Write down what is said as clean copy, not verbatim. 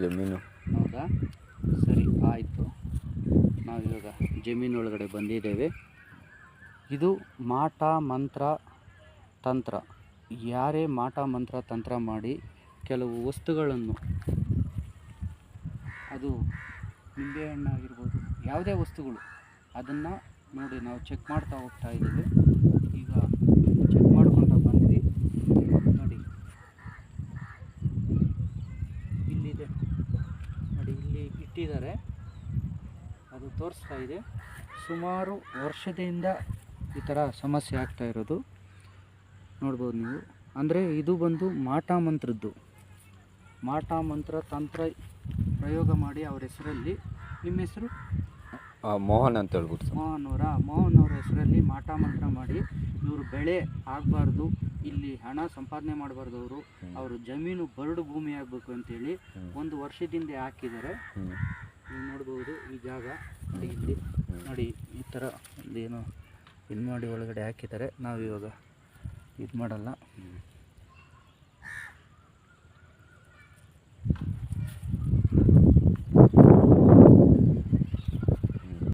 ಜಮೀನು. ಹೌದಾ, ಸರಿ ಆಯಿತು. ನಾವಿವಾಗ ಜಮೀನೊಳಗಡೆ ಬಂದಿದ್ದೇವೆ. ಇದು ಮಾಟ ಮಂತ್ರ ತಂತ್ರ. ಯಾರೇ ಮಾಟ ಮಂತ್ರ ತಂತ್ರ ಮಾಡಿ ಕೆಲವು ವಸ್ತುಗಳನ್ನು, ಅದು ನಿಂಬೆಹಣ್ಣು ಆಗಿರ್ಬೋದು, ಯಾವುದೇ ವಸ್ತುಗಳು, ಅದನ್ನು ನೋಡಿ ನಾವು ಚೆಕ್ ಮಾಡ್ತಾ ಹೋಗ್ತಾ ಇದ್ದೀವಿ. ಈಗ ಚೆಕ್ ಮಾಡ್ಕೊಳ್ತಾ ಬಂದ್ವಿ. ನೋಡಿ ಇಲ್ಲಿದೆ, ನೋಡಿ ಇಲ್ಲಿ ಇಟ್ಟಿದ್ದಾರೆ, ಅದು ತೋರಿಸ್ತಾ ಇದೆ. ಸುಮಾರು ವರ್ಷದಿಂದ ಈ ಥರ ಸಮಸ್ಯೆ ಆಗ್ತಾ ಇರೋದು ನೋಡ್ಬೋದು ನೀವು. ಅಂದರೆ ಇದು ಬಂದು ಮಾಟ ಮಂತ್ರದ್ದು, ಮಾಟ ಮಂತ್ರ ತಂತ್ರ ಪ್ರಯೋಗ ಮಾಡಿ ಅವ್ರ ಹೆಸರಲ್ಲಿ, ನಿಮ್ಮ ಹೆಸರು ಮೋಹನ್ ಅಂತ ಹೇಳ್ಬಿಟ್ಟು. ಮೋಹನ್ ಅವರ ಹೆಸರಲ್ಲಿ ಮಾಟ ಮಂತ್ರ ಮಾಡಿ ಇವರು ಬೆಳೆ ಆಗಬಾರ್ದು, ಇಲ್ಲಿ ಹಣ ಸಂಪಾದನೆ ಮಾಡಬಾರ್ದು, ಅವರು ಜಮೀನು ಬರಡು ಭೂಮಿ ಆಗಬೇಕು ಅಂತೇಳಿ 1 ವರ್ಷದಿಂದ ಹಾಕಿದ್ದಾರೆ. ನೀವು ನೋಡ್ಬೋದು ಈ ಜಾಗ ನೋಡಿ, ಇಲ್ಲಿ ನೋಡಿ ಈ ಥರ ಒಂದೇನೋ ಇದು ಮಾಡಿ ಒಳಗಡೆ ಹಾಕಿದ್ದಾರೆ. ನಾವಿವಾಗ ಇದು ಮಾಡಲ್ಲ.